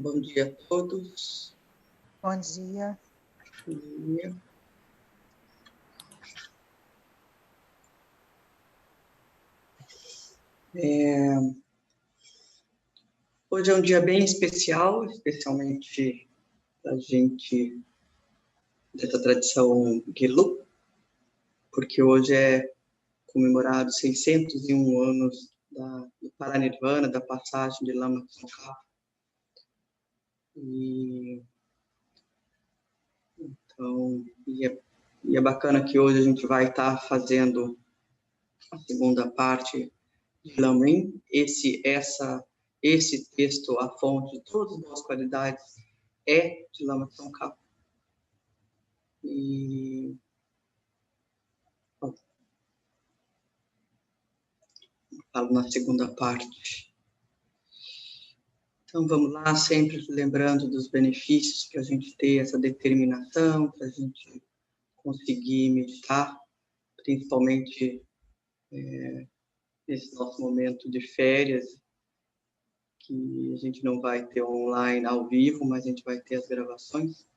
Bom dia a todos. Bom dia. Bom dia. Hoje é um dia bem especial, especialmente a gente dessa tradição Gelug, porque hoje é comemorado 601 anos do Paranirvana, da passagem de Lama Tsongkhapa. E é bacana que hoje a gente vai estar fazendo a segunda parte de Lamrim. Esse texto, a fonte de todas as boas qualidades, é de Lama Tsongkhapa. E falo na segunda parte. Então, vamos lá, sempre lembrando dos benefícios para a gente ter essa determinação, para a gente conseguir meditar, principalmente nesse nosso momento de férias, que a gente não vai ter online ao vivo, mas a gente vai ter as gravações.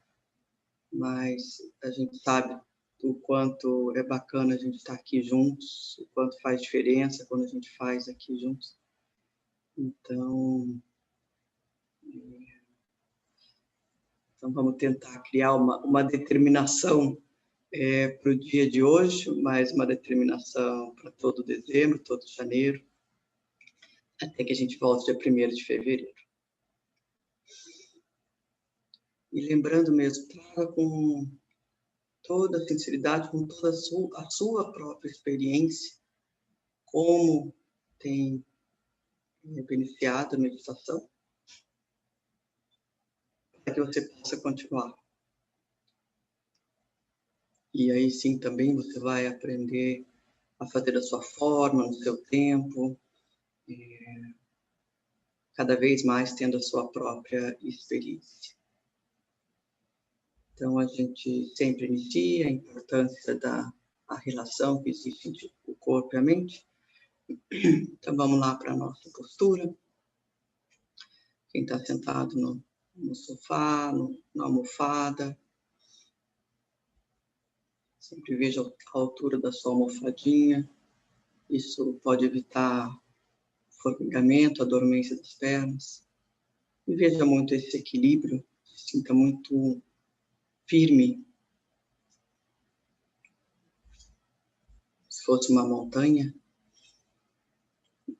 Mas a gente sabe o quanto é bacana a gente estar aqui juntos, o quanto faz diferença quando a gente faz aqui juntos. Então vamos tentar criar uma determinação para o dia de hoje, mais uma determinação para todo dezembro, todo janeiro, até que a gente volte dia 1º de fevereiro. E lembrando mesmo, traga com toda a sinceridade, com toda a sua própria experiência, como tem beneficiado a meditação, para que você possa continuar. E aí sim também você vai aprender a fazer da sua forma, no seu tempo, cada vez mais tendo a sua própria experiência. Então a gente sempre inicia a importância da relação que existe entre o corpo e a mente. Então vamos lá para a nossa postura. Quem está sentado no sofá, na almofada, sempre veja a altura da sua almofadinha. Isso pode evitar formigamento, a dormência das pernas. E veja muito esse equilíbrio, se sinta muito firme. Se fosse uma montanha.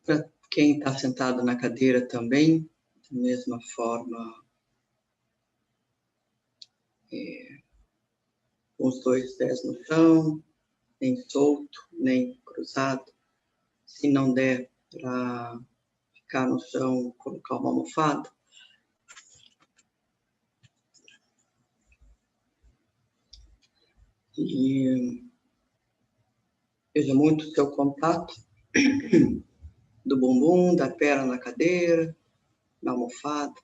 Para quem está sentado na cadeira também, da mesma forma, com os 2 pés no chão, nem solto, nem cruzado. Se não der para ficar no chão, colocar uma almofada. E veja muito o seu contato do bumbum, da perna na cadeira, na almofada.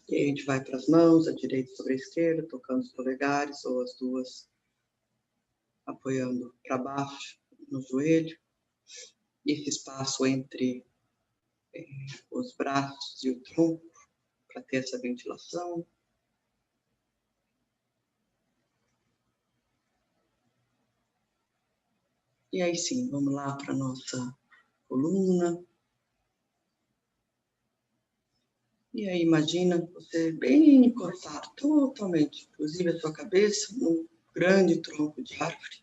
E aí a gente vai para as mãos, a direita sobre a esquerda, tocando os polegares, ou as duas apoiando para baixo no joelho. Esse espaço entre os braços e o tronco, para ter essa ventilação. E aí sim, vamos lá para a nossa coluna. E aí imagina você bem encostado, totalmente, inclusive a sua cabeça, num grande tronco de árvore.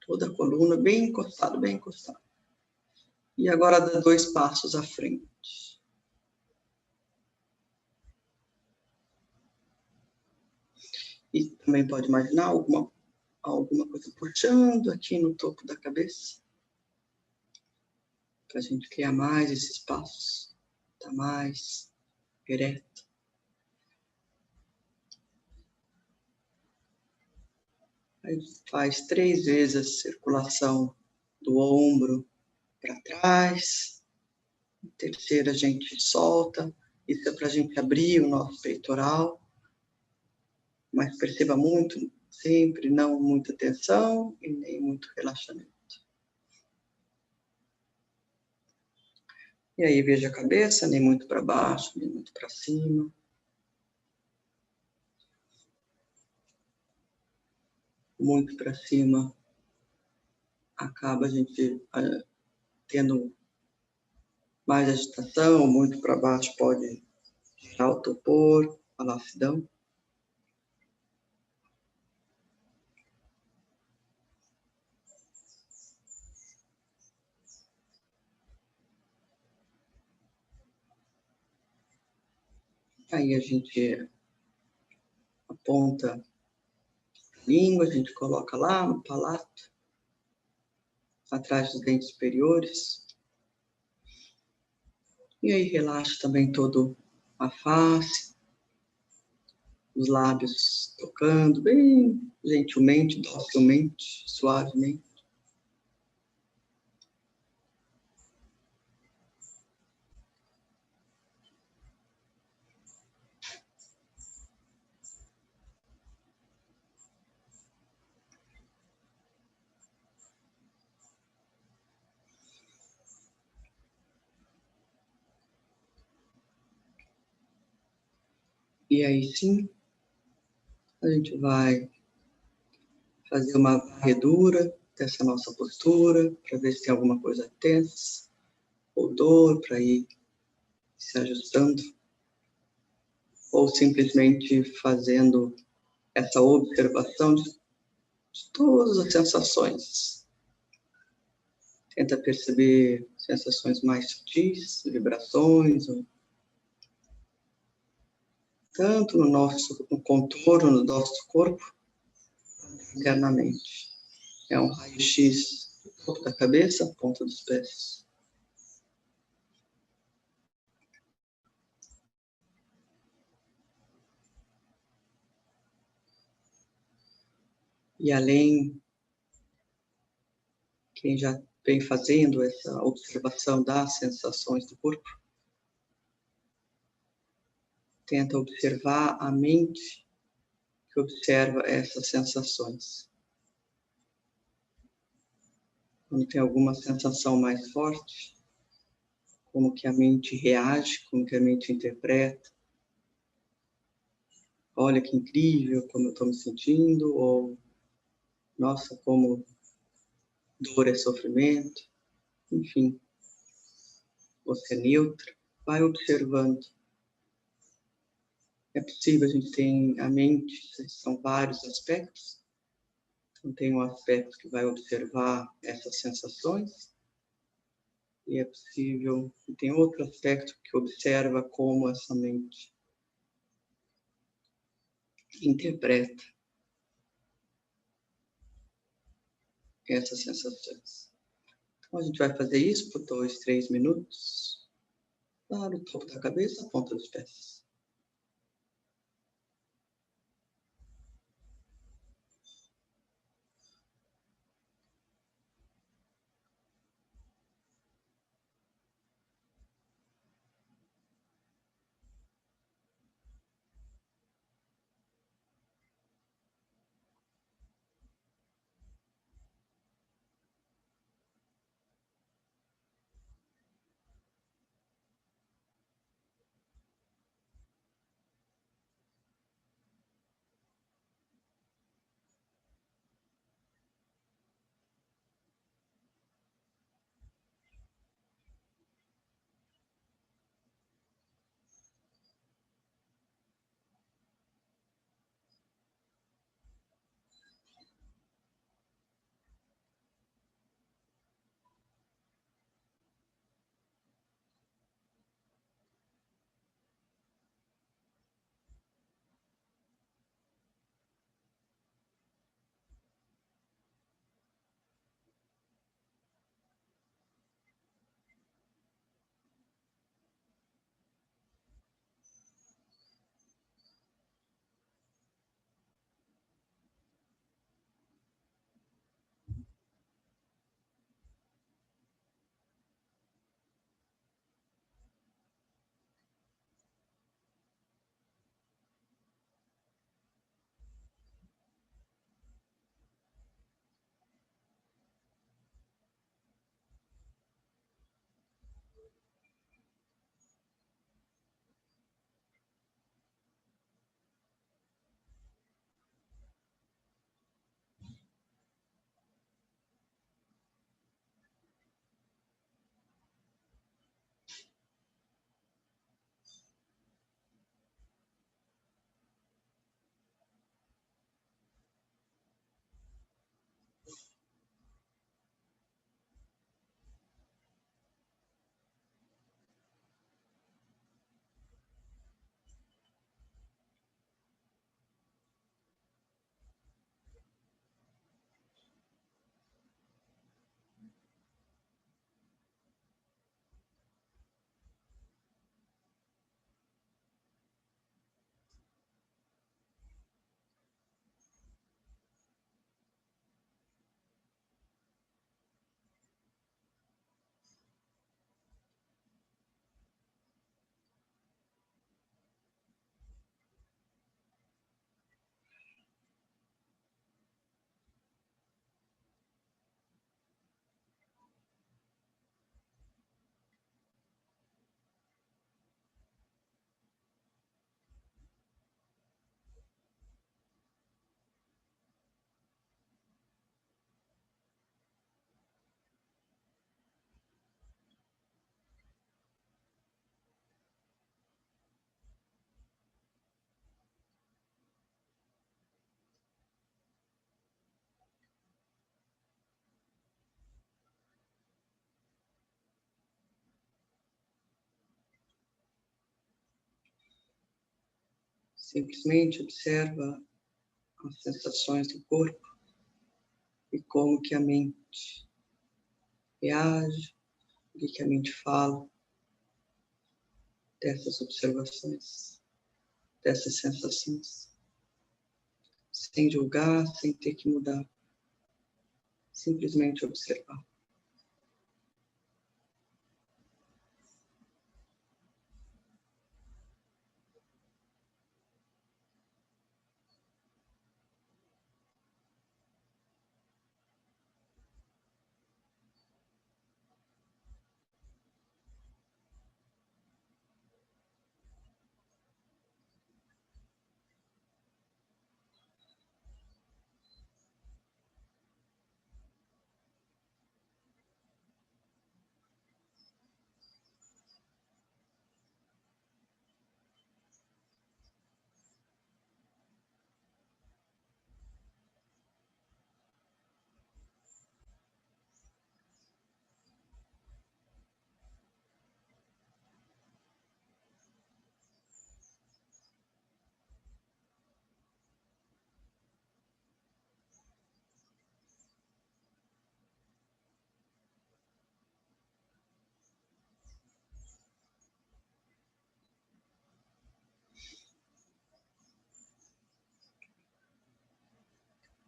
Toda a coluna bem encostado, bem encostado. E agora dá 2 passos à frente. E também pode imaginar alguma coisa puxando aqui no topo da cabeça. Para a gente criar mais esse espaço. Tá mais ereto. Aí faz 3 vezes a circulação do ombro para trás. A terceira a gente solta. Isso é para a gente abrir o nosso peitoral. mas perceba muito, sempre não muita tensão e nem muito relaxamento. E aí veja a cabeça, nem muito para baixo, nem muito para cima. Muito para cima, acaba a gente tendo mais agitação, muito para baixo pode gerar o torpor, a lassidão. Aí a gente aponta a língua, a gente coloca lá no palato, atrás dos dentes superiores. E aí relaxa também todo a face, os lábios tocando bem gentilmente, docilmente, suavemente. E aí sim, a gente vai fazer uma varredura dessa nossa postura, para ver se tem alguma coisa tensa ou dor, para ir se ajustando, ou simplesmente fazendo essa observação de todas as sensações. Tenta perceber sensações mais sutis, vibrações, tanto no contorno do nosso corpo, internamente. É um raio-x do topo da cabeça, ponta dos pés. E além, quem já vem fazendo essa observação das sensações do corpo, tenta observar a mente que observa essas sensações. Quando tem alguma sensação mais forte, como que a mente reage, como que a mente interpreta. Olha que incrível como eu estou me sentindo, ou nossa, como dor é sofrimento. Enfim, você é neutra, vai observando. É possível, a gente tem a mente, são vários aspectos. Então, tem um aspecto que vai observar essas sensações, e é possível, e tem outro aspecto que observa como essa mente interpreta essas sensações. Então, a gente vai fazer isso por 2, 3 minutos, lá no topo da cabeça, ponta dos pés. Simplesmente observa as sensações do corpo e como que a mente reage, o que a mente fala dessas observações, dessas sensações. Sem julgar, sem ter que mudar. Simplesmente observar.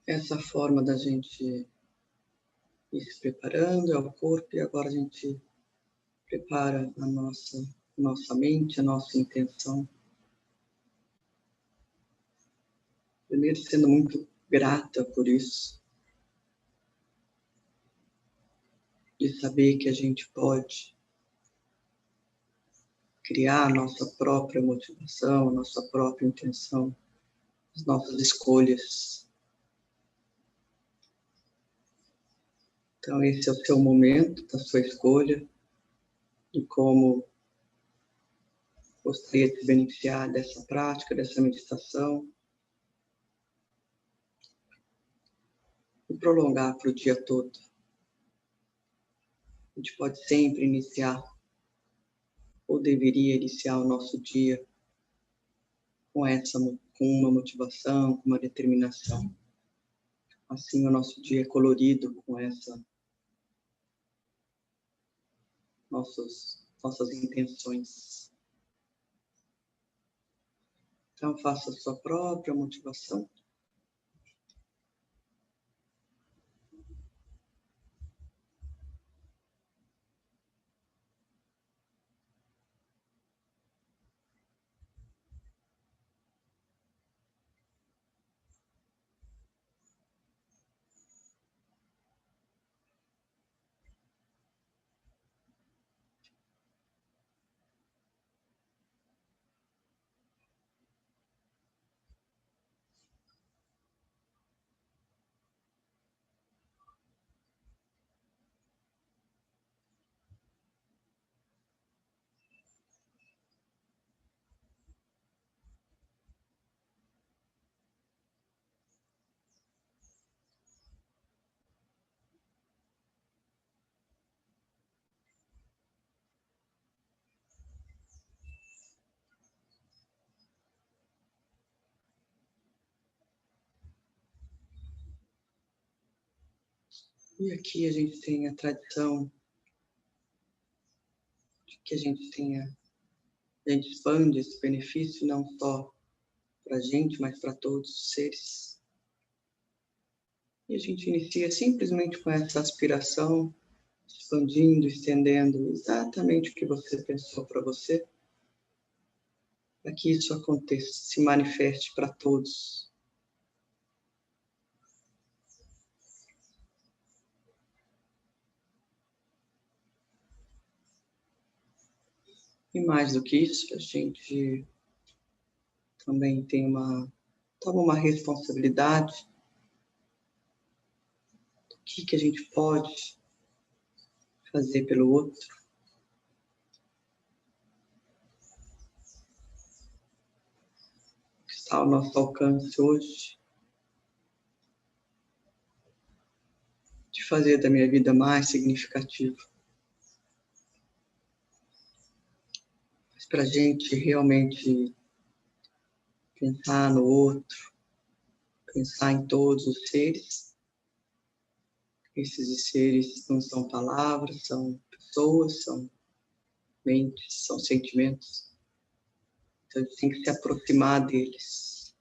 Essa forma da gente ir se preparando é o corpo, e agora a gente prepara a nossa mente, a nossa intenção. Primeiro, sendo muito grata por isso, de saber que a gente pode criar a nossa própria motivação, a nossa própria intenção, as nossas escolhas. Então, esse é o seu momento, da sua escolha, de como gostaria de se beneficiar dessa prática, dessa meditação, e prolongar para o dia todo. A gente pode sempre iniciar, ou deveria iniciar o nosso dia com uma motivação, com uma determinação. Assim, o nosso dia é colorido com nossas intenções. Então, faça a sua própria motivação. E aqui a gente tem a tradição de que a gente expande esse benefício não só para a gente, mas para todos os seres. E a gente inicia simplesmente com essa aspiração, expandindo, estendendo exatamente o que você pensou para você, para que isso aconteça, se manifeste para todos. E mais do que isso, a gente também toma uma responsabilidade do que a gente pode fazer pelo outro. Que está ao nosso alcance hoje. De fazer da minha vida mais significativa. Mas para a gente realmente pensar no outro, pensar em todos os seres. Esses seres não são palavras, são pessoas, são mentes, são sentimentos. Então, a gente tem que se aproximar deles.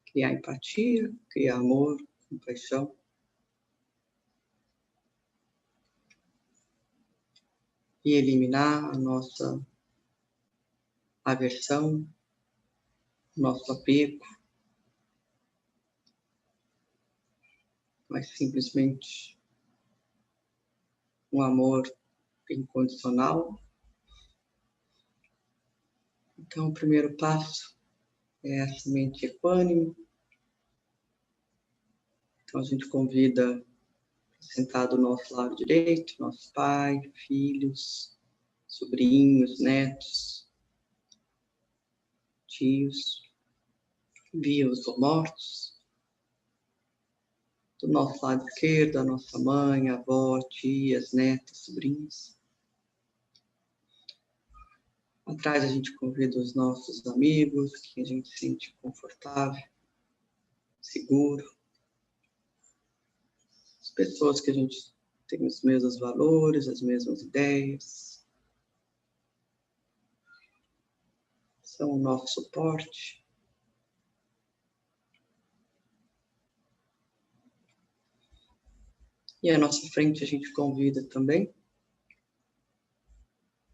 Criar empatia, criar amor, compaixão. E eliminar a nossa aversão, nosso apego, mas simplesmente um amor incondicional. Então, o primeiro passo é essa mente equânime. Então, a gente convida sentar do nosso lado direito, nosso pai, filhos, sobrinhos, netos, tios, vivos ou mortos. Do nosso lado esquerdo, a nossa mãe, avó, tias, netas, sobrinhos. Atrás a gente convida os nossos amigos, que a gente se sente confortável, seguro. As pessoas que a gente tem os mesmos valores, as mesmas ideias. São o nosso suporte. E à nossa frente a gente convida também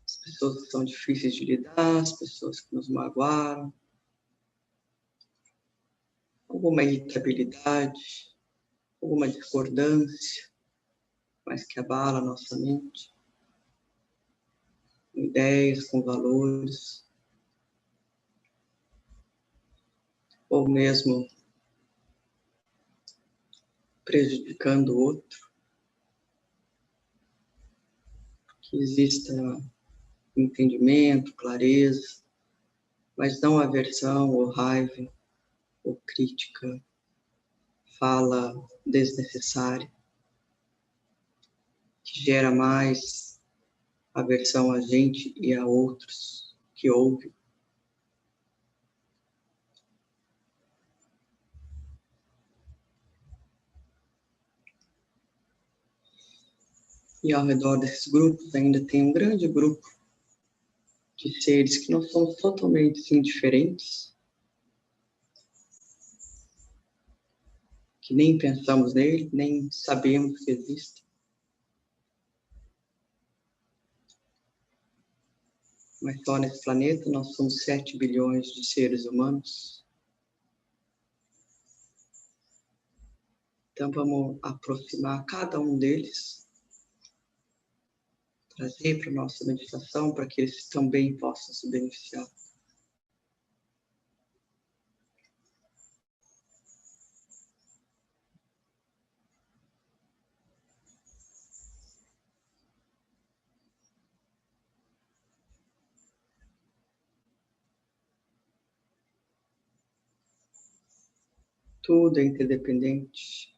as pessoas que são difíceis de lidar, as pessoas que nos magoaram, alguma irritabilidade, alguma discordância, mas que abala a nossa mente, com ideias, com valores, ou mesmo prejudicando o outro. Que exista entendimento, clareza, mas não aversão ou raiva ou crítica, fala desnecessária, que gera mais aversão a gente e a outros que ouvem. E ao redor desses grupos ainda tem um grande grupo de seres que não são totalmente indiferentes, que nem pensamos nele, nem sabemos que existe. Mas só nesse planeta nós somos 7 bilhões de seres humanos. Então vamos aproximar cada um deles, trazer para a nossa meditação para que eles também possam se beneficiar. Tudo é interdependente.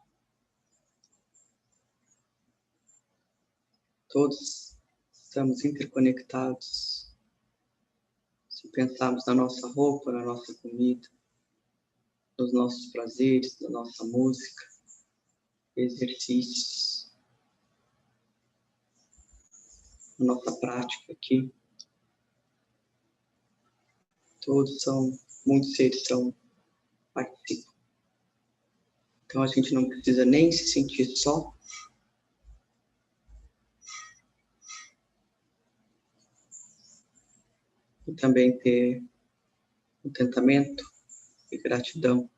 Todos estamos interconectados. Se pensarmos na nossa roupa, na nossa comida, nos nossos prazeres, na nossa música, exercícios, na nossa prática aqui, muitos seres participam. Então a gente não precisa nem se sentir só. E também ter contentamento e gratidão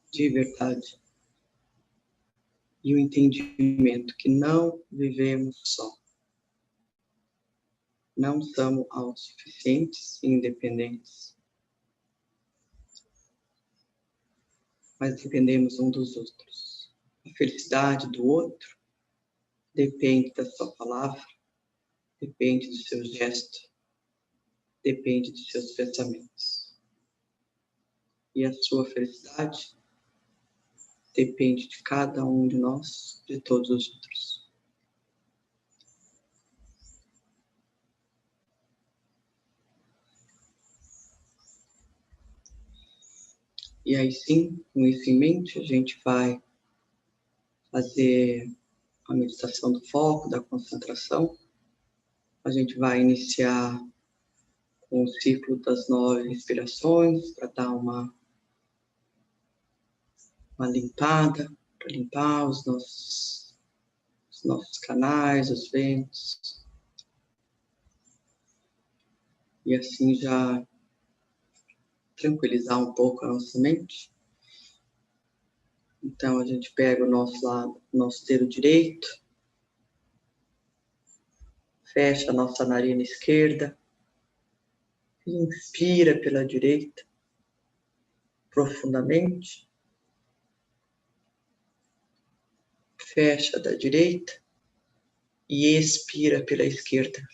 de verdade. E o entendimento que não vivemos só. Não somos autossuficientes e independentes. Mas dependemos um dos outros. A felicidade do outro depende da sua palavra, depende do seu gesto, depende dos seus pensamentos. E a sua felicidade depende de cada um de nós, de todos os outros. E aí sim, com isso em mente, a gente vai fazer a meditação do foco, da concentração. A gente vai iniciar com o ciclo das 9 respirações, para dar uma limpada, para limpar os nossos canais, os ventos. E assim já tranquilizar um pouco a nossa mente. Então a gente pega o nosso lado, o nosso dedo direito, fecha a nossa narina esquerda, inspira pela direita profundamente, fecha da direita e expira pela esquerda.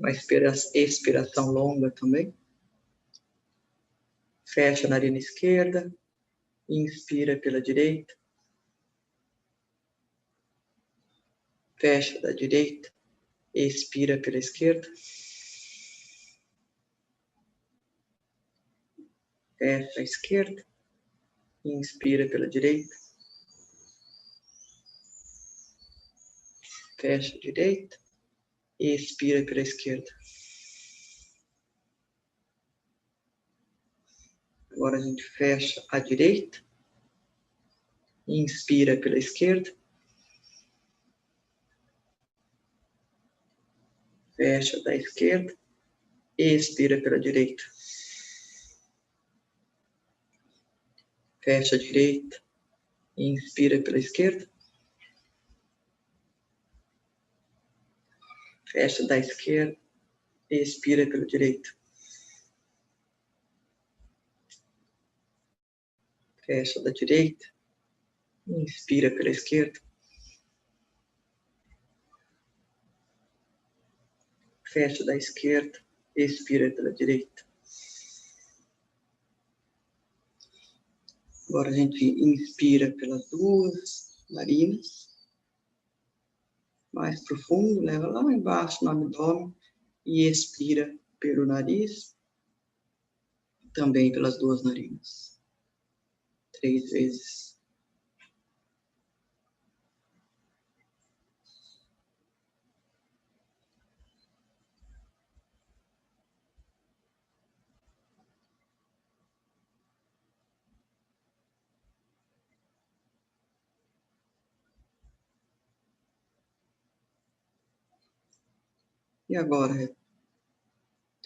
Uma expiração longa também. Fecha a narina esquerda, inspira pela direita, fecha da direita, expira pela esquerda, fecha a esquerda, inspira pela direita, fecha a direita, expira pela esquerda. Agora a gente fecha a direita, inspira pela esquerda, fecha da esquerda, expira pela direita. Fecha a direita, inspira pela esquerda, fecha da esquerda, expira pela direita. Fecha da direita, inspira pela esquerda, fecha da esquerda, expira pela direita. Agora a gente inspira pelas duas narinas, mais profundo, leva lá embaixo no abdômen e expira pelo nariz, também pelas duas narinas. 3 vezes. E agora,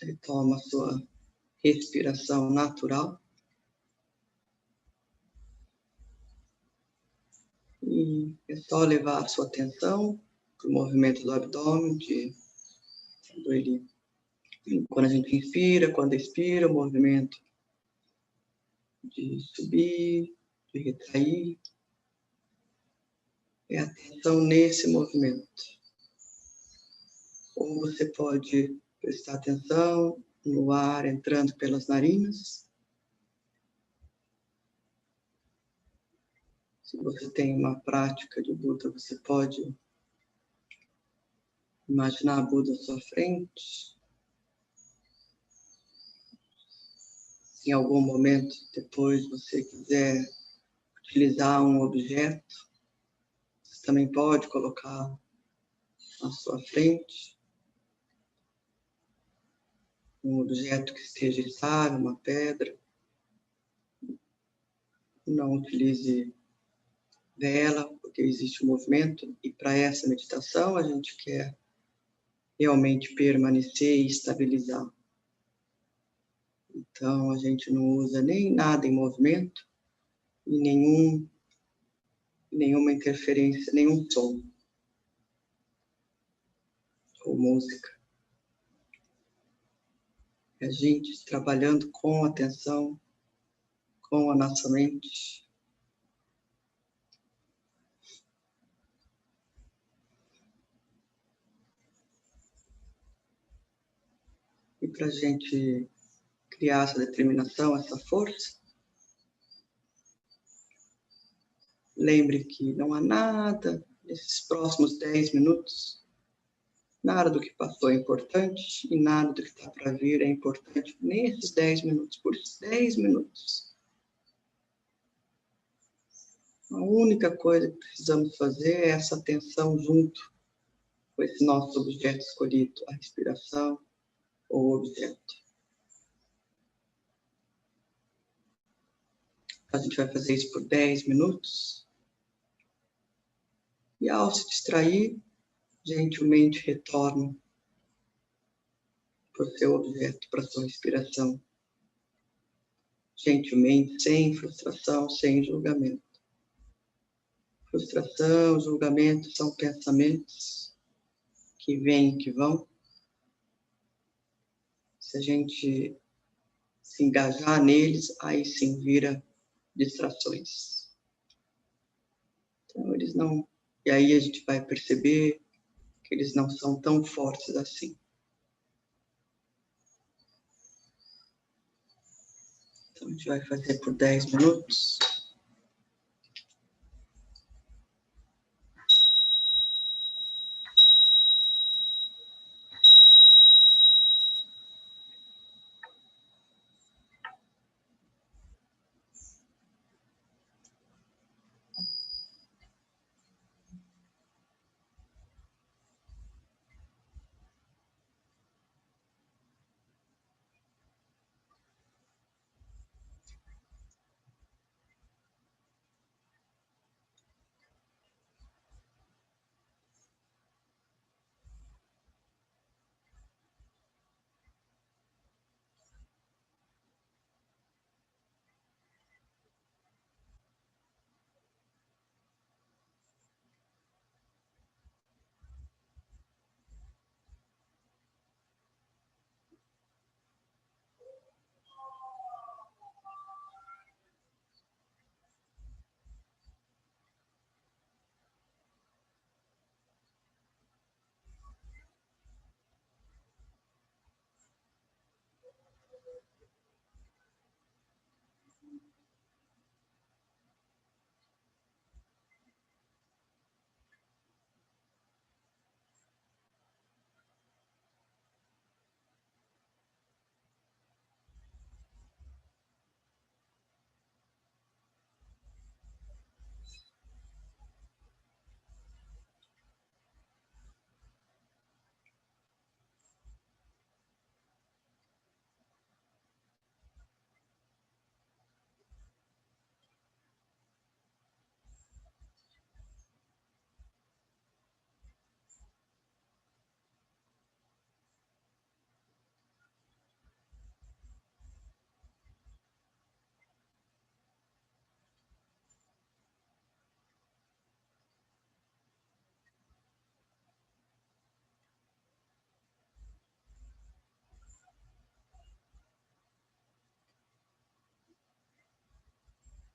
retoma a sua respiração natural. E é só levar a sua atenção para o movimento do abdômen, quando a gente inspira, quando expira, o movimento de subir, de retrair. É atenção nesse movimento. Ou você pode prestar atenção no ar entrando pelas narinas. Se você tem uma prática de Buda, você pode imaginar a Buda à sua frente. Se em algum momento depois você quiser utilizar um objeto, você também pode colocar à sua frente um objeto que esteja estável, uma pedra. Não utilize vela, porque existe um movimento, e para essa meditação a gente quer realmente permanecer e estabilizar. Então a gente não usa nem nada em movimento e nenhuma interferência, nenhum som ou música. A gente trabalhando com atenção, com a nossa mente. E para a gente criar essa determinação, essa força, lembre que não há nada nesses próximos 10 minutos Nada do que passou é importante e nada do que está para vir é importante nesses 10 minutos, por 10 minutos. A única coisa que precisamos fazer é essa atenção junto com esse nosso objeto escolhido, a respiração ou o objeto. A gente vai fazer isso por 10 minutos. E ao se distrair, gentilmente retorna para o seu objeto, para a sua respiração. Gentilmente, sem frustração, sem julgamento. Frustração, julgamento são pensamentos que vêm e que vão. Se a gente se engajar neles, aí sim vira distrações. Então, eles não... E aí a gente vai perceber que eles não são tão fortes assim. Então, a gente vai fazer por 10 minutos.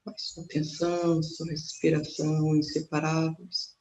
A sua atenção, sua respiração inseparáveis.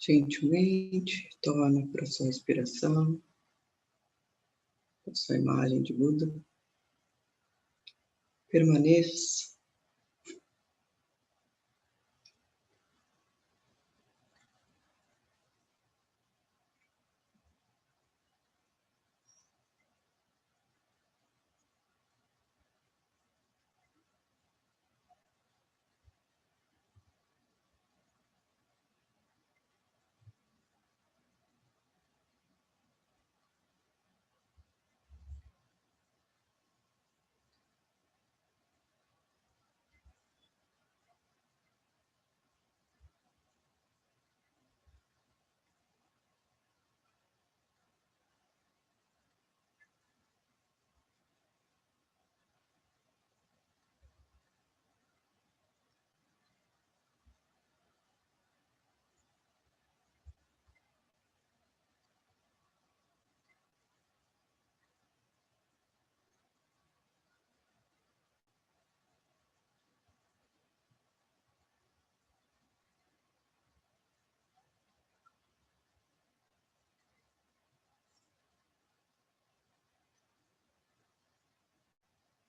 Gentilmente, retorna para a sua respiração, para a sua imagem de Buda. Permaneça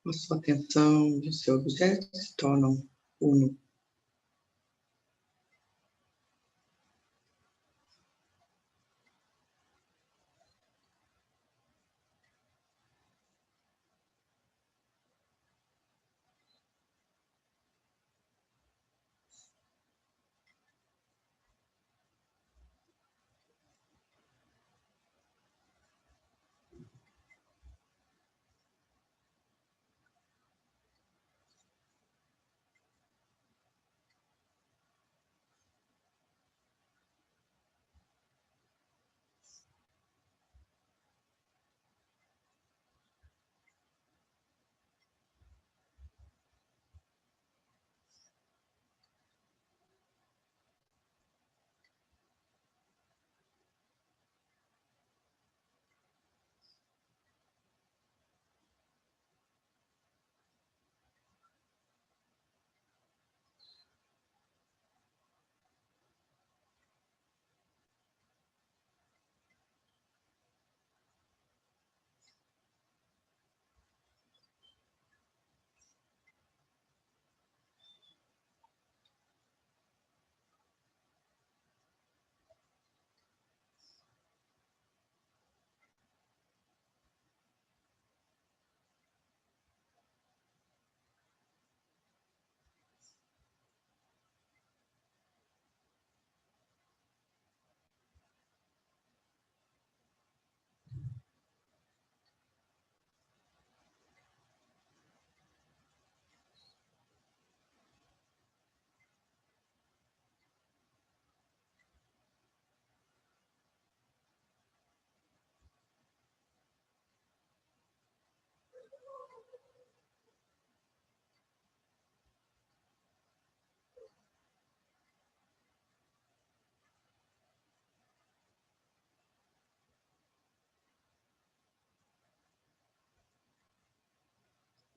a sua atenção e o seu objeto se tornam uno.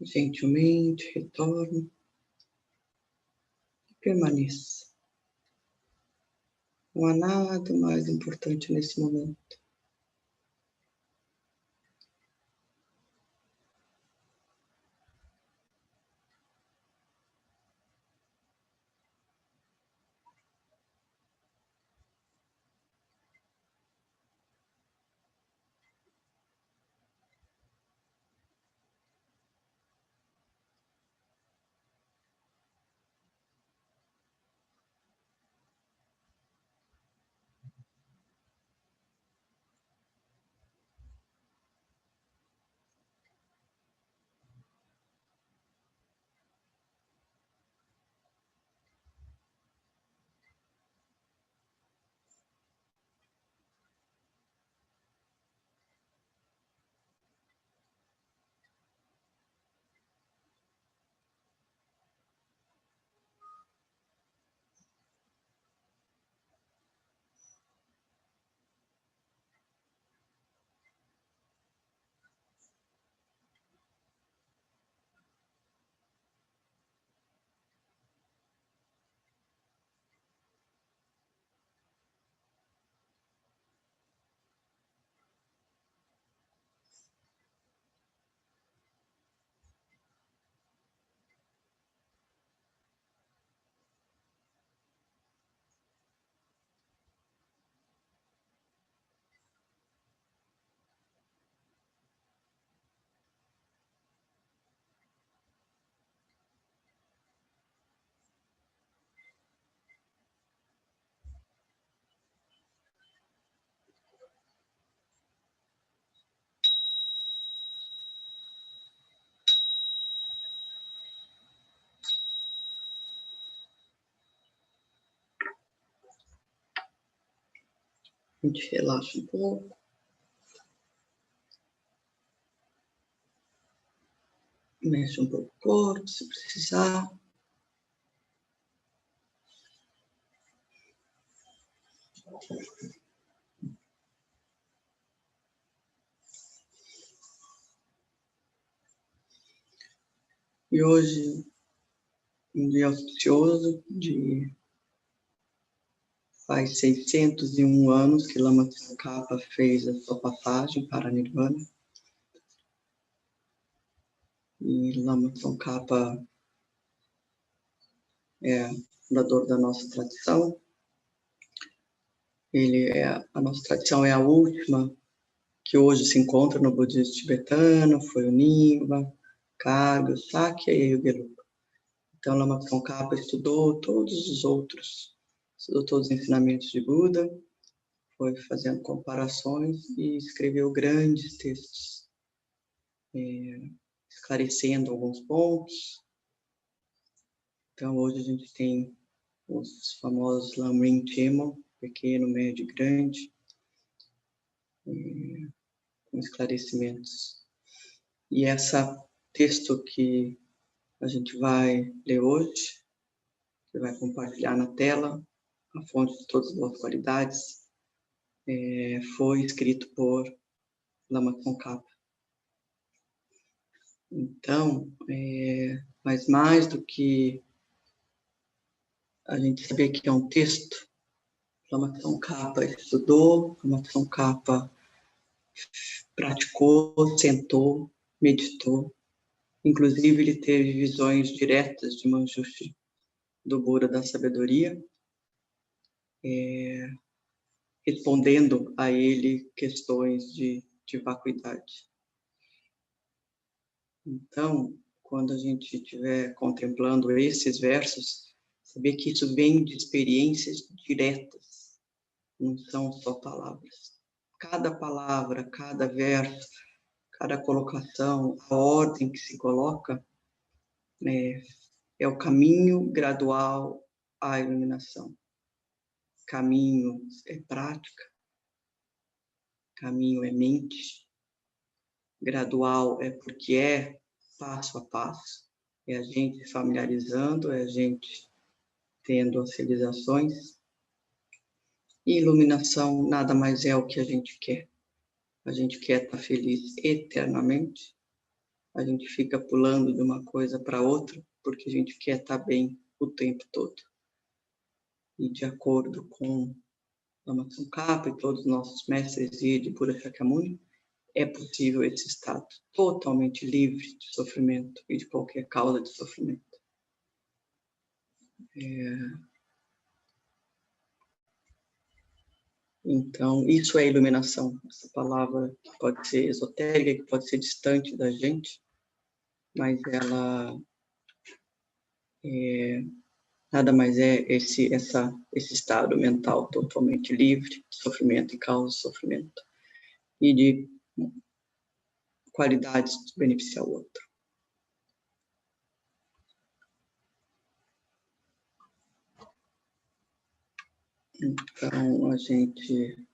Gentilmente retorne e permaneça. Não há nada mais importante nesse momento. A gente relaxa um pouco. Mexe um pouco o corpo, se precisar. E hoje, um dia auspicioso, faz 601 anos que Lama Tsongkhapa fez a sua passagem para a Nirvana. E Lama Tsongkhapa é fundador da nossa tradição. A nossa tradição é a última que hoje se encontra no budismo tibetano, foi o Nyingma, Kagyu, Sakya e o Gelugpa. Então, Lama Tsongkhapa estudou todos os ensinamentos de Buda, foi fazendo comparações e escreveu grandes textos, esclarecendo alguns pontos. Então, hoje a gente tem os famosos Lamrim Chemon, pequeno, médio e grande, com esclarecimentos. E esse texto que a gente vai ler hoje, que vai compartilhar na tela, a fonte de todas as boas qualidades, foi escrito por Lama Tsongkhapa. Então, mas mais do que a gente saber que é um texto, Lama Tsongkhapa estudou, Lama Tsongkhapa praticou, sentou, meditou. Inclusive, ele teve visões diretas de Manjushri, do Buda da Sabedoria, respondendo a ele questões de vacuidade. Então, quando a gente estiver contemplando esses versos, saber que isso vem de experiências diretas, não são só palavras. Cada palavra, cada verso, cada colocação, a ordem que se coloca, é o caminho gradual à iluminação. Caminho é prática, caminho é mente, gradual é porque é passo a passo, é a gente familiarizando, é a gente tendo as realizações. E iluminação nada mais é o que a gente quer. A gente quer estar feliz eternamente, a gente fica pulando de uma coisa para outra, porque a gente quer estar bem o tempo todo. E de acordo com Lama Tsongkhapa e todos os nossos mestres de Buda Shakyamuni, é possível esse estado totalmente livre de sofrimento e de qualquer causa de sofrimento. Então, isso é iluminação. Essa palavra que pode ser esotérica, que pode ser distante da gente, mas ela nada mais é esse estado mental totalmente livre de sofrimento e causa de sofrimento e de qualidades de beneficiar o outro. Então, a gente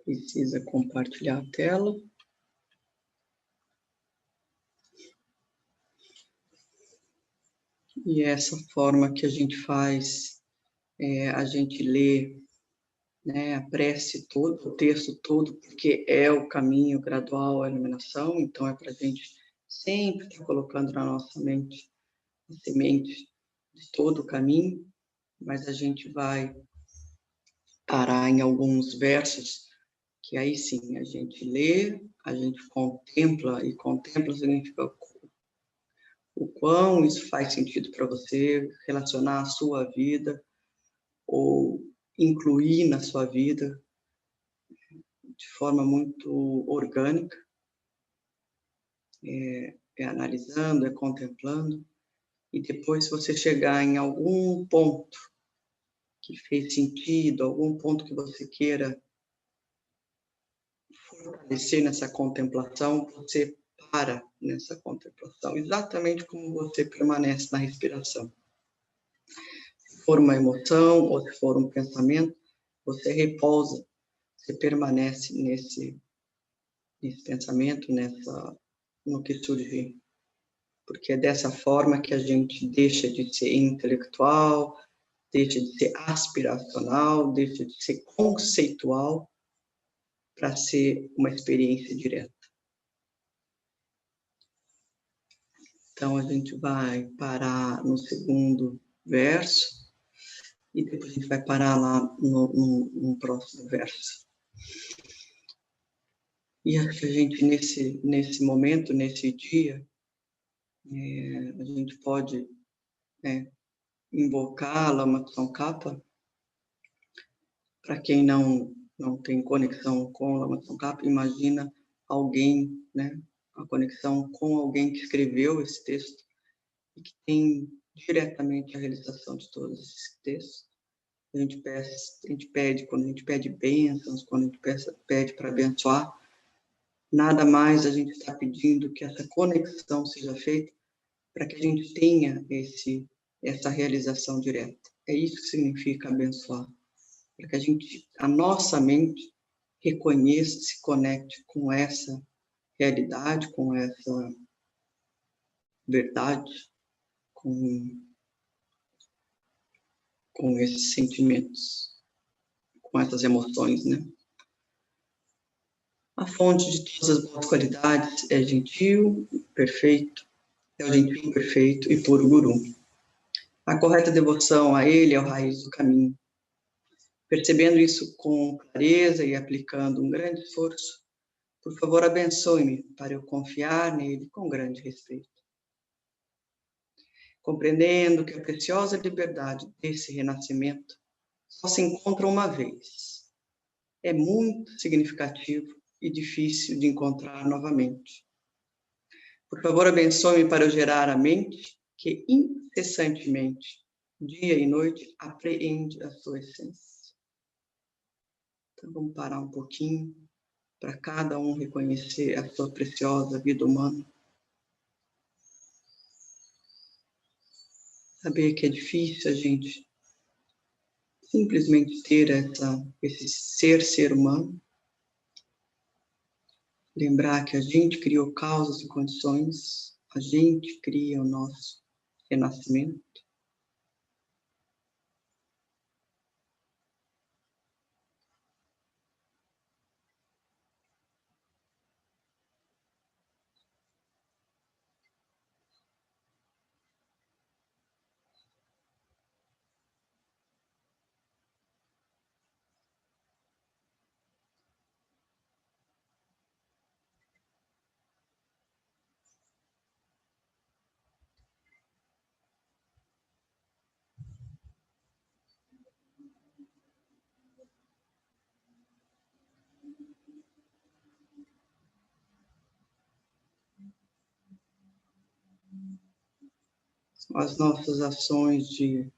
precisa compartilhar a tela. E essa forma que a gente faz, a gente lê, a prece toda, o texto todo, porque é o caminho gradual à iluminação, então é para a gente sempre estar colocando na nossa mente a semente de todo o caminho, mas a gente vai parar em alguns versos, que aí sim, a gente lê, a gente contempla, e contempla significa o quão isso faz sentido para você, relacionar a sua vida, ou incluir na sua vida de forma muito orgânica, analisando, contemplando, e depois se você chegar em algum ponto que fez sentido, algum ponto que você queira fortalecer nessa contemplação, você para nessa contemplação, exatamente como você permanece na respiração. Se for uma emoção ou se for um pensamento, você repousa, você permanece nesse pensamento, no que surgir. Porque é dessa forma que a gente deixa de ser intelectual, deixa de ser aspiracional, deixa de ser conceitual para ser uma experiência direta. Então, a gente vai parar no segundo verso e depois a gente vai parar lá no próximo verso. E acho que a gente, nesse momento, nesse dia, a gente pode invocar a Lama Tsongkhapa. Para quem não tem conexão com a Lama Tsongkhapa, imagina alguém, né, a conexão com alguém que escreveu esse texto e que tem diretamente a realização de todos esses textos. A gente pede, quando a gente pede bênçãos, quando a gente pede para abençoar, nada mais a gente está pedindo que essa conexão seja feita para que a gente tenha essa realização direta. É isso que significa abençoar. Para que a nossa mente reconheça, se conecte com essa realidade, com essa verdade, com esses sentimentos, com essas emoções, né? A fonte de todas as boas qualidades é gentil, perfeito, é o gentil, perfeito e puro Guru. A correta devoção a ele é a raiz do caminho. Percebendo isso com clareza e aplicando um grande esforço, por favor, abençoe-me para eu confiar nele com grande respeito. Compreendendo que a preciosa liberdade desse renascimento só se encontra uma vez, é muito significativo e difícil de encontrar novamente. Por favor, abençoe-me para eu gerar a mente que incessantemente, dia e noite, apreende a sua essência. Então, vamos parar um pouquinho para cada um reconhecer a sua preciosa vida humana. Saber que é difícil a gente simplesmente ter esse ser humano. Lembrar que a gente criou causas e condições, a gente cria o nosso renascimento. As nossas ações de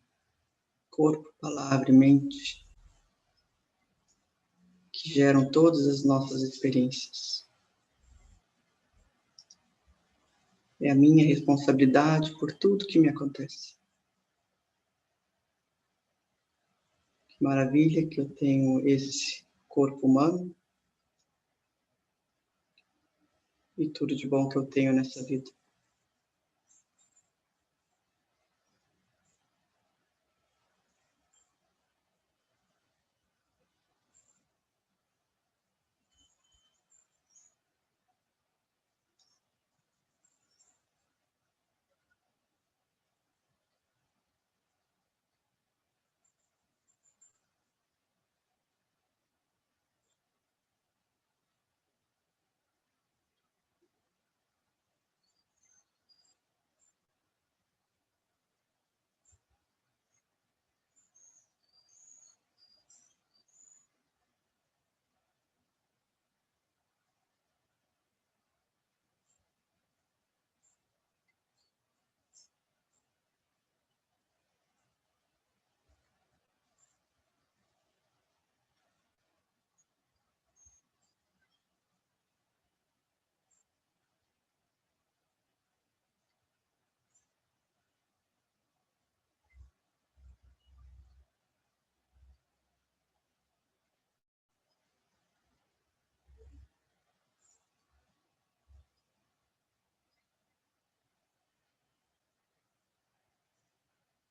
corpo, palavra e mente que geram todas as nossas experiências. É a minha responsabilidade por tudo que me acontece. Que maravilha que eu tenho esse corpo humano e tudo de bom que eu tenho nessa vida.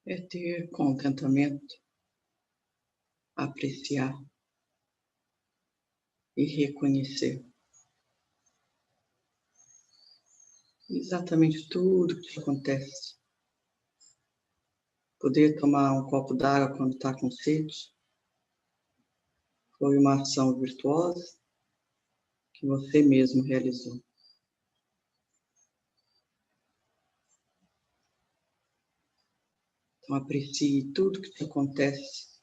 É ter contentamento, apreciar e reconhecer exatamente tudo que acontece. Poder tomar um copo d'água quando está com sede foi uma ação virtuosa que você mesmo realizou. Então, aprecie tudo que te acontece.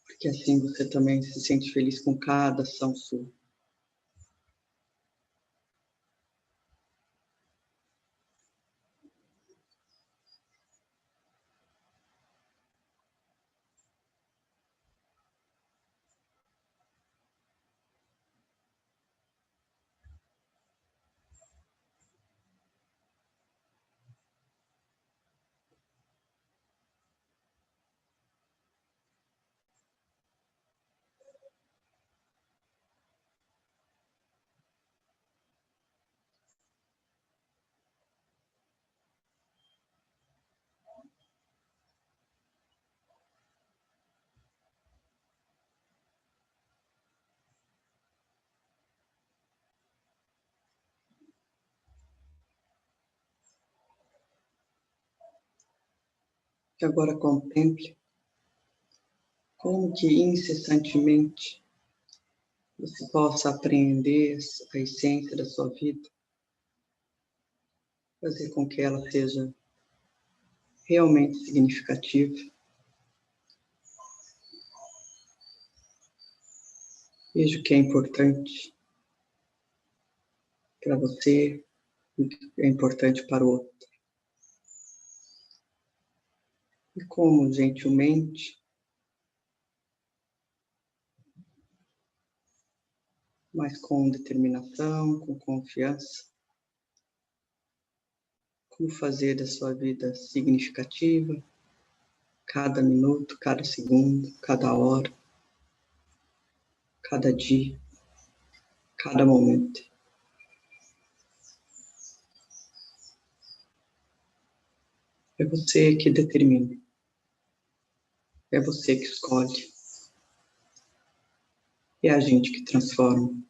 Porque assim você também se sente feliz com cada ação sua. E agora contemple como que incessantemente você possa apreender a essência da sua vida, fazer com que ela seja realmente significativa. Veja o que é importante para você e o que é importante para o outro. E como, gentilmente, mas com determinação, com confiança, como fazer da sua vida significativa, cada minuto, cada segundo, cada hora, cada dia, cada momento. É você que determina. É você que escolhe. É a gente que transforma.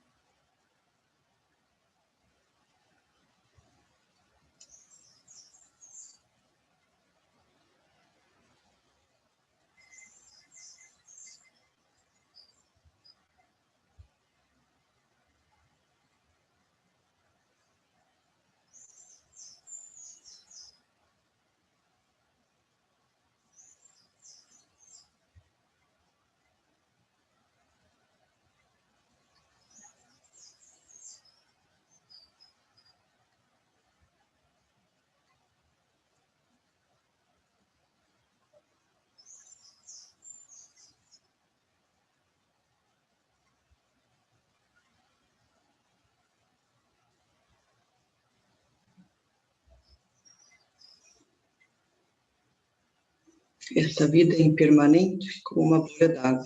Esta vida é impermanente como uma bolha d'água.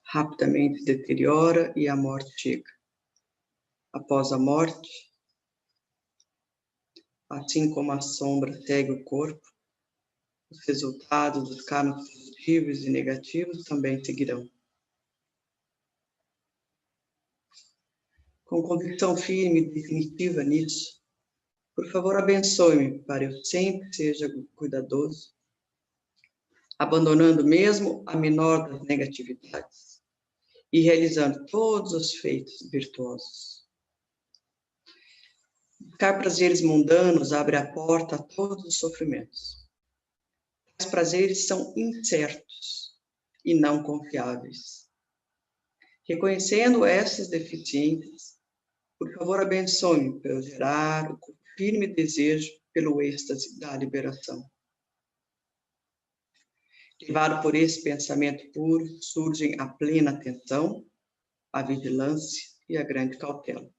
Rapidamente se deteriora e a morte chega. Após a morte, assim como a sombra segue o corpo, os resultados dos karmas positivos e negativos também seguirão. Com convicção firme e definitiva nisso, por favor, abençoe-me para eu sempre seja cuidadoso, abandonando mesmo a menor das negatividades e realizando todos os feitos virtuosos. Buscar prazeres mundanos abre a porta a todos os sofrimentos. Os prazeres são incertos e não confiáveis. Reconhecendo essas deficiências, por favor, abençoe-me para eu gerar o firme desejo pelo êxtase da liberação. Levado por esse pensamento puro, surgem a plena atenção, a vigilância e a grande cautela.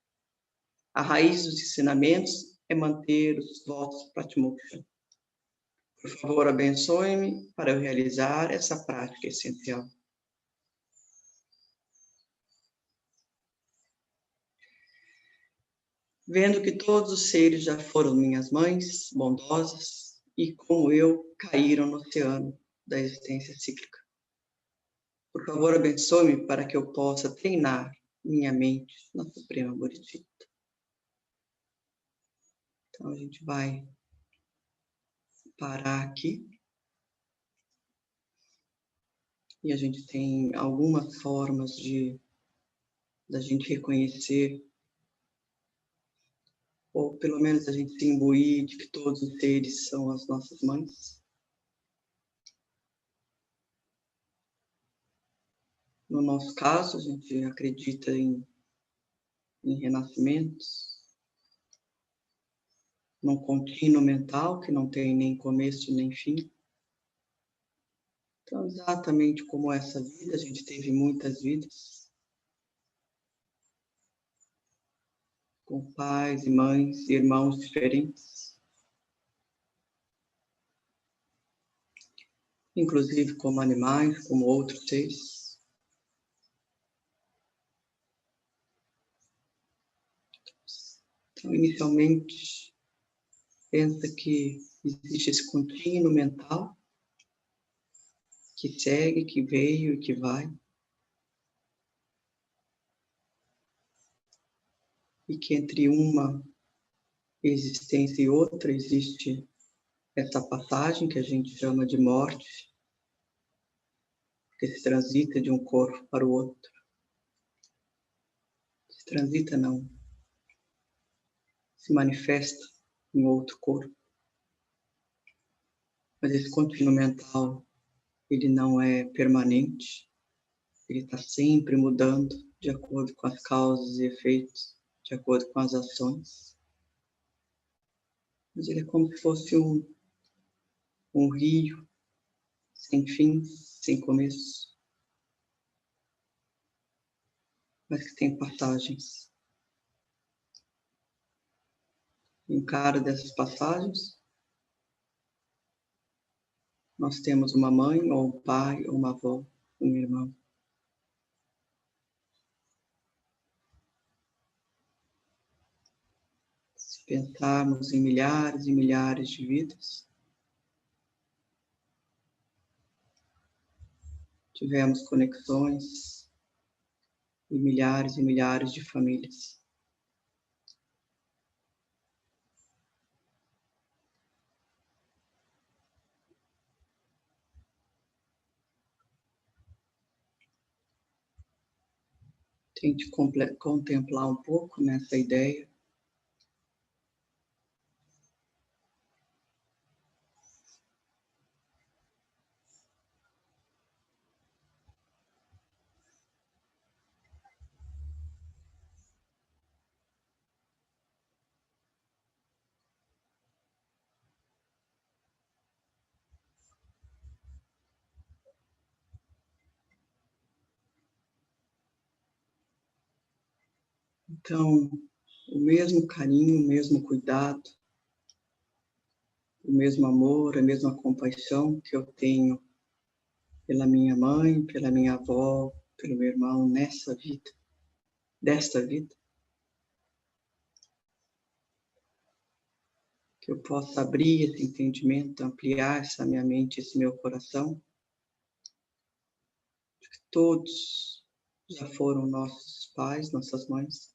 A raiz dos ensinamentos é manter os votos Pratimoksha. Por favor, abençoe-me para eu realizar essa prática essencial. Vendo que todos os seres já foram minhas mães bondosas e, como eu, caíram no oceano da existência cíclica. Por favor, abençoe-me para que eu possa treinar minha mente na Suprema Bodhicitta. Então, a gente vai parar aqui. E a gente tem algumas formas da gente reconhecer, ou pelo menos a gente se imbuir de que todos os seres são as nossas mães. No nosso caso, a gente acredita em renascimentos, num contínuo mental que não tem nem começo nem fim. Então, exatamente como essa vida, a gente teve muitas vidas, com pais e mães e irmãos diferentes, inclusive como animais, como outros seres. Então, inicialmente, pensa que existe esse contínuo mental que segue, que veio e que vai. E que entre uma existência e outra existe essa passagem que a gente chama de morte, que se transita de um corpo para o outro. Se transita não, se manifesta em outro corpo. Mas esse contínuo mental, ele não é permanente, ele está sempre mudando de acordo com as causas e efeitos, de acordo com as ações. Mas ele é como se fosse um rio, sem fim, sem começo, mas que tem passagens. Em cada dessas passagens, nós temos uma mãe, ou um pai, ou uma avó, um irmão. Se pensarmos em milhares e milhares de vidas, tivemos conexões e milhares de famílias. Tente contemplar um pouco nessa ideia. Então, o mesmo carinho, o mesmo cuidado, o mesmo amor, a mesma compaixão que eu tenho pela minha mãe, pela minha avó, pelo meu irmão nessa vida, desta vida, que eu possa abrir esse entendimento, ampliar essa minha mente, esse meu coração, de que todos já foram nossos pais, nossas mães,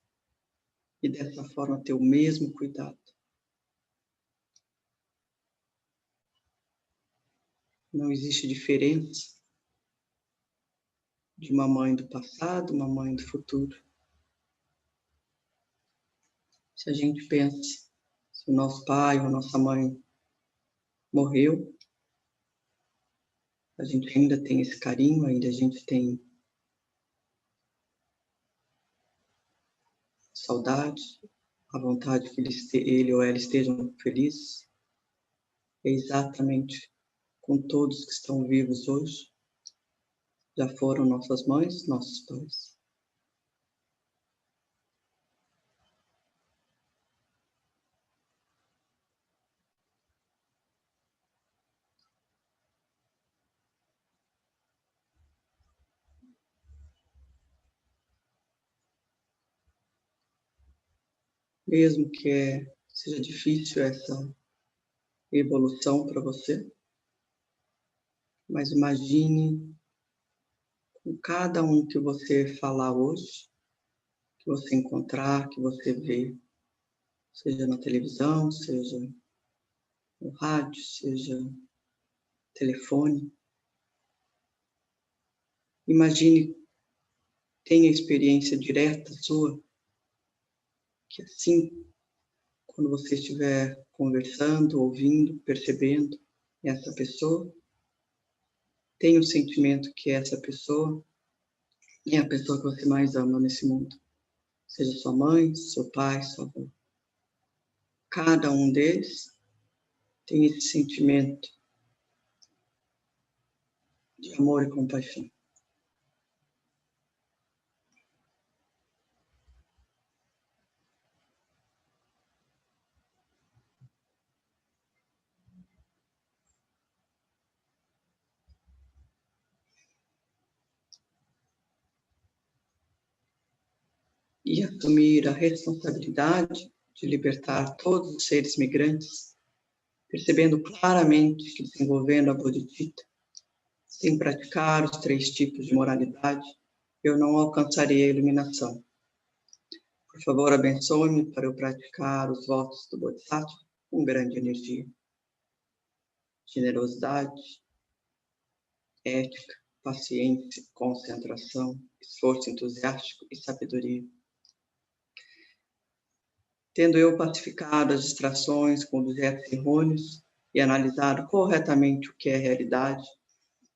e dessa forma ter o mesmo cuidado. Não existe diferença de uma mãe do passado, uma mãe do futuro. Se a gente pensa, se o nosso pai ou a nossa mãe morreu, a gente ainda tem esse carinho, ainda a gente tem saudade, a vontade que ele ou ela estejam felizes. É exatamente com todos que estão vivos hoje. Já foram nossas mães, nossos pais. Mesmo que seja difícil essa evolução para você, mas imagine com cada um que você falar hoje, que você encontrar, que você vê, seja na televisão, seja o rádio, seja telefone. Imagine, tenha experiência direta sua, que assim, quando você estiver conversando, ouvindo, percebendo essa pessoa, tenha o sentimento que essa pessoa é a pessoa que você mais ama nesse mundo. Seja sua mãe, seu pai, sua avó. Cada um deles tem esse sentimento de amor e compaixão. E assumir a responsabilidade de libertar todos os seres migrantes, percebendo claramente que, desenvolvendo a Bodhicitta, sem praticar os 3 tipos de moralidade, eu não alcançarei a iluminação. Por favor, abençoe-me para eu praticar os votos do Bodhisattva com grande energia. Generosidade, ética, paciência, concentração, esforço entusiástico e sabedoria. Tendo eu pacificado as distrações com objetos errôneos e analisado corretamente o que é realidade,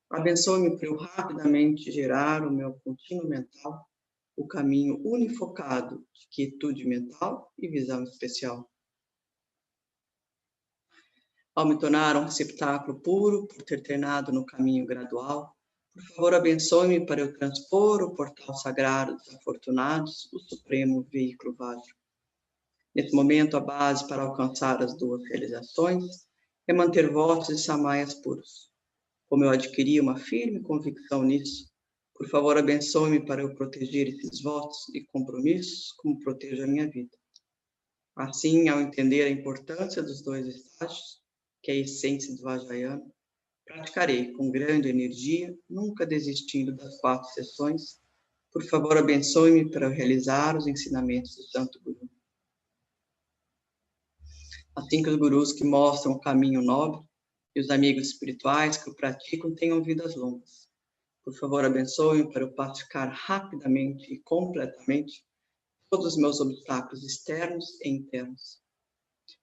abençoe-me para eu rapidamente gerar o meu contínuo mental, o caminho unifocado de quietude mental e visão especial. Ao me tornar um receptáculo puro por ter treinado no caminho gradual, por favor, abençoe-me para eu transpor o portal sagrado dos afortunados, o supremo veículo Vajra. Nesse momento, a base para alcançar as 2 realizações é manter votos e samayas puros. Como eu adquiri uma firme convicção nisso, por favor, abençoe-me para eu proteger esses votos e compromissos como protejo a minha vida. Assim, ao entender a importância dos 2 estágios, que é a essência do Vajrayana, praticarei com grande energia, nunca desistindo das 4 sessões. Por favor, abençoe-me para eu realizar os ensinamentos do Santo Guru. Assim que os gurus que mostram o caminho nobre e os amigos espirituais que o praticam tenham vidas longas. Por favor, abençoe-me para eu pacificar rapidamente e completamente todos os meus obstáculos externos e internos.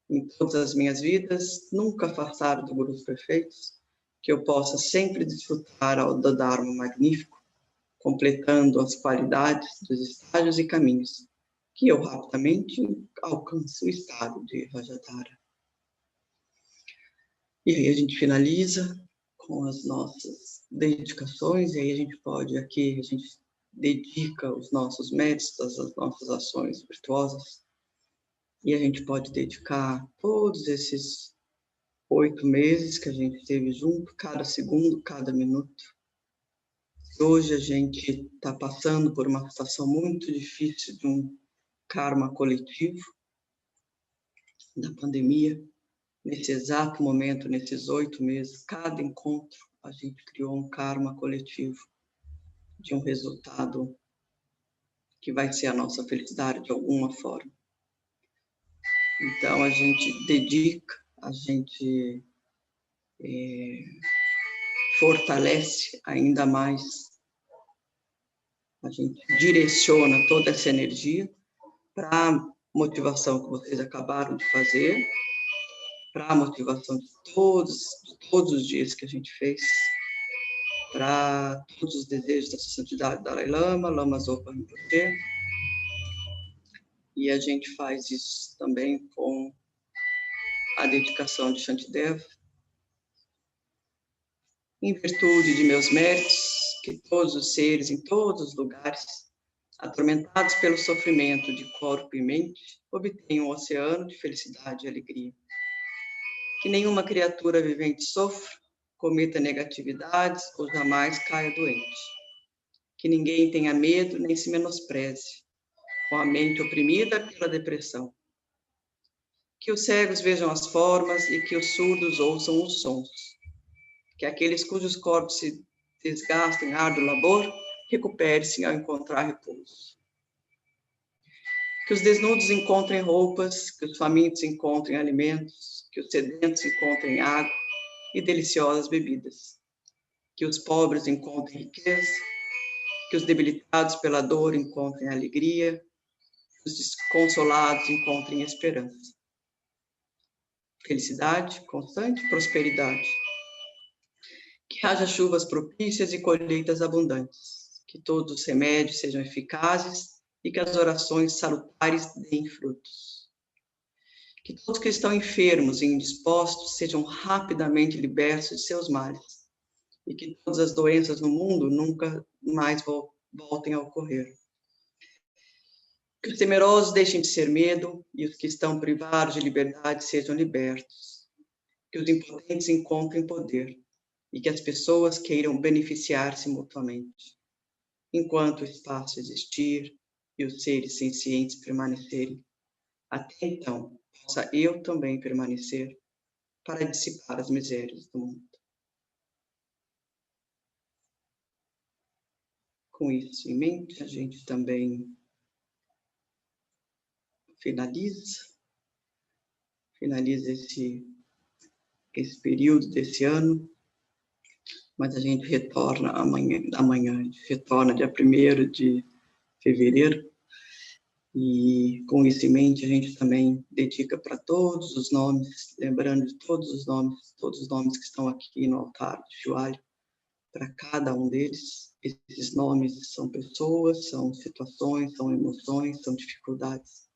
Em todas as minhas vidas, nunca afastar dos gurus perfeitos, que eu possa sempre desfrutar do Dharma magnífico, completando as qualidades dos estágios e caminhos, que eu rapidamente alcance o estado de Vajradhara. E aí a gente finaliza com as nossas dedicações, e aí a gente dedica os nossos méritos, as nossas ações virtuosas, e a gente pode dedicar todos esses 8 meses que a gente esteve junto, cada segundo, cada minuto. Hoje a gente está passando por uma situação muito difícil de um karma coletivo, da pandemia. Nesse exato momento, nesses 8 meses, cada encontro, a gente criou um karma coletivo de um resultado que vai ser a nossa felicidade de alguma forma. Então, a gente dedica, a gente fortalece ainda mais, a gente direciona toda essa energia para a motivação que vocês acabaram de fazer, para a motivação de todos os dias que a gente fez, para todos os desejos da Sua Santidade Dalai Lama, Lama Zopa Rinpoche. E a gente faz isso também com a dedicação de Shantideva. Em virtude de meus méritos, que todos os seres em todos os lugares, atormentados pelo sofrimento de corpo e mente, obtenham um oceano de felicidade e alegria. Que nenhuma criatura vivente sofra, cometa negatividades ou jamais caia doente. Que ninguém tenha medo nem se menospreze, com a mente oprimida pela depressão. Que os cegos vejam as formas e que os surdos ouçam os sons. Que aqueles cujos corpos se desgastam em árduo labor, recupere-se ao encontrar repouso. Que os desnudos encontrem roupas, que os famintos encontrem alimentos, que os sedentos encontrem água e deliciosas bebidas, que os pobres encontrem riqueza, que os debilitados pela dor encontrem alegria, que os desconsolados encontrem esperança. Felicidade, constante prosperidade. Que haja chuvas propícias e colheitas abundantes, que todos os remédios sejam eficazes e que as orações salutares deem frutos. Que todos que estão enfermos e indispostos sejam rapidamente libertos de seus males e que todas as doenças no mundo nunca mais voltem a ocorrer. Que os temerosos deixem de ser medo e os que estão privados de liberdade sejam libertos. Que os impotentes encontrem poder e que as pessoas queiram beneficiar-se mutuamente. Enquanto o espaço existir e os seres sencientes permanecerem, até então possa eu também permanecer para dissipar as misérias do mundo. Com isso em mente, a gente também finaliza esse período desse ano, mas a gente retorna amanhã a gente retorna dia 1º de fevereiro, e com isso em mente a gente também dedica para todos os nomes, lembrando de todos os nomes que estão aqui no altar de Joalho, para cada um deles. Esses nomes são pessoas, são situações, são emoções, são dificuldades.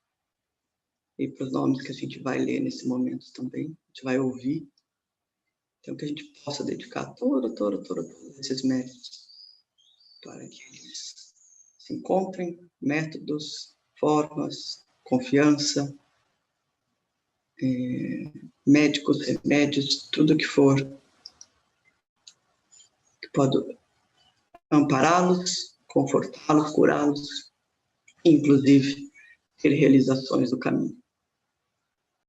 E para os nomes que a gente vai ler nesse momento também, a gente vai ouvir. Então, que a gente possa dedicar todos esses méritos para que eles se encontrem, métodos, formas, confiança, médicos, remédios, tudo que for que pode ampará-los, confortá-los, curá-los, inclusive ter realizações do caminho.